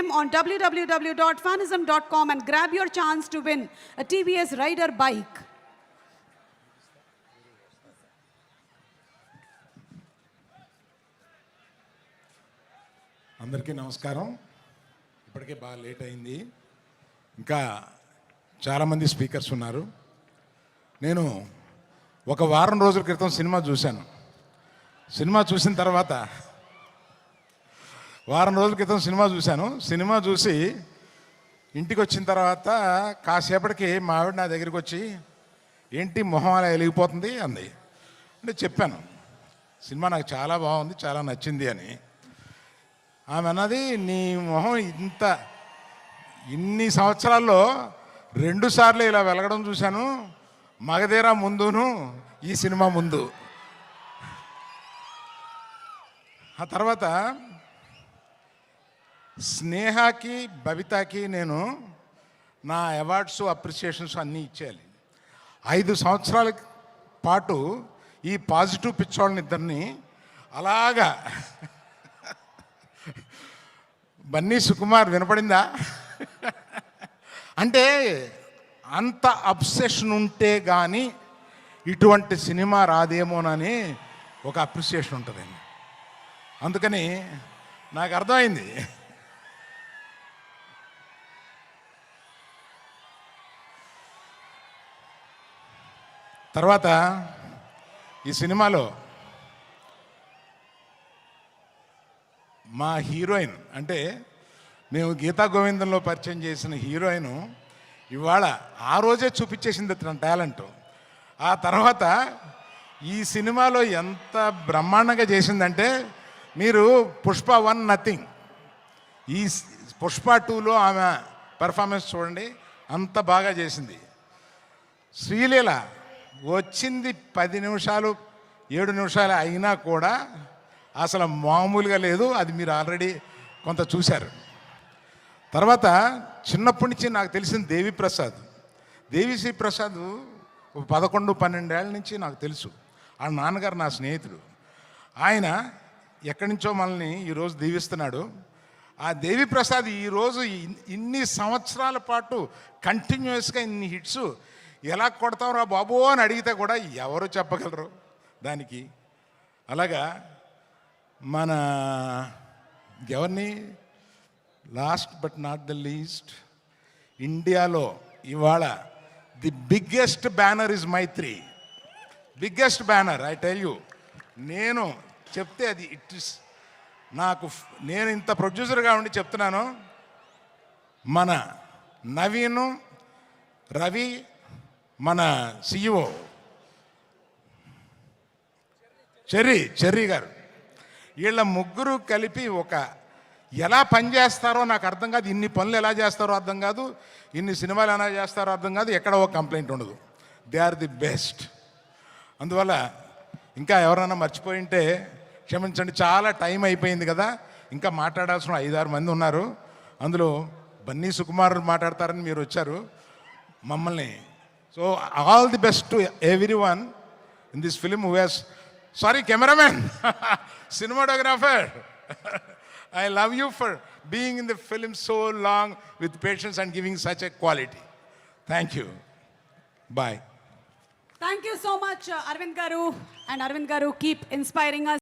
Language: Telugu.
game on www.fanism.com and grab your chance to win a TVS Raider bike. అందరికీ నమస్కారం. ఇప్పటికే బాగా లేట్ అయింది, ఇంకా చాలామంది స్పీకర్స్ ఉన్నారు. నేను ఒక వారం రోజుల క్రితం సినిమా చూశాను. సినిమా చూసిన తర్వాత సినిమా చూసి ఇంటికి వచ్చిన తర్వాత కాసేపటికి మా ఆవిడ నా దగ్గరికి వచ్చి, ఏంటి మొహం అలా వెలిగిపోతుంది అంది. అంటే చెప్పాను, సినిమా నాకు చాలా బాగుంది, చాలా నచ్చింది అని. ఆమె అన్నది, నీ మొహం ఇన్ని సంవత్సరాల్లో 2 సార్లు ఇలా వెలగడం చూశాను, మగధీర ముందును ఈ సినిమా ముందు. ఆ తర్వాత స్నేహకి బబితాకి నేను నా అవార్డ్స్ అప్రిసియేషన్స్ అన్నీ ఇచ్చేయాలి. 5 సంవత్సరాల పాటు ఈ పాజిటివ్ పిచ్చోళ్ళని ఇద్దరిని అలాగా బన్నీ సుకుమార్ వినపడిందా అంటే అంత అబ్సెషన్ ఉంటే కానీ ఇటువంటి సినిమా రాదేమోనని ఒక అప్రిసియేషన్ ఉంటుందండి. అందుకని నాకు అర్థమైంది. తర్వాత ఈ సినిమాలో మా హీరోయిన్, అంటే మేము గీతా గోవిందంలో పరిచయం చేసిన హీరోయిన్ ఇవాళ ఆ రోజే చూపించేసింది తన టాలెంట్. ఆ తర్వాత ఈ సినిమాలో ఎంత బ్రహ్మాండంగా చేసిందంటే, మీరు పుష్ప 1 నథింగ్, ఈ పుష్ప 2లో ఆమె పెర్ఫార్మెన్స్ చూడండి, అంత బాగా చేసింది. శ్రీలీల వచ్చింది 10 నిమిషాలు 7 నిమిషాలు అయినా కూడా అసలు మామూలుగా లేదు. అది మీరు ఆల్రెడీ కొంత చూశారు. తర్వాత చిన్నప్పటి నుంచి నాకు తెలిసిన దేవిశ్రీ ప్రసాద్ 11-12 ఏళ్ళ నుంచి నాకు తెలుసు. ఆ నాన్నగారు నా స్నేహితుడు. ఆయన ఎక్కడి నుంచో మనల్ని ఈరోజు దీవిస్తున్నాడు. ఆ దేవిప్రసాద్ ఈరోజు ఇన్ని సంవత్సరాల పాటు కంటిన్యూస్గా ఇన్ని హిట్స్ ఎలా కొడతావురా బాబు అని అడిగితే కూడా ఎవరు చెప్పగలరు దానికి. అలాగా మన ఎవరిని, last but not the least, ఇండియాలో ఇవాళ the biggest banner is Mythri. Biggest banner, I tell you. నేను చెప్తే అది ఇట్ ఇస్ నేను ఇంత ప్రొడ్యూసర్గా ఉండి చెప్తున్నాను. మన నవీను, రవి, మన సిఇఓ చెర్రీ గారు, వీళ్ళ ముగ్గురు కలిపి ఎలా పనిచేస్తారో నాకు అర్థం కాదు. ఇన్ని పనులు ఎలా చేస్తారో అర్థం కాదు, ఇన్ని సినిమాలు ఎలా చేస్తారో అర్థం కాదు, ఎక్కడ ఒక కంప్లైంట్ ఉండదు. They are the best. అందువల్ల ఇంకా ఎవరైనా మర్చిపోయి ఉంటే క్షమించండి. చాలా టైం అయిపోయింది కదా, ఇంకా మాట్లాడాల్సిన 5-6 మంది ఉన్నారు. అందులో బన్నీ సుకుమార్ మాట్లాడతారని మీరు వచ్చారు మమ్మల్ని. So all the best to every one in this film who has, sorry cameraman, cinematographer, I love you for being in the film so long with patience and giving such a quality. Thank you. Bye. Thank you so much, Arvind Garu. And Arvind Garu, keep inspiring us.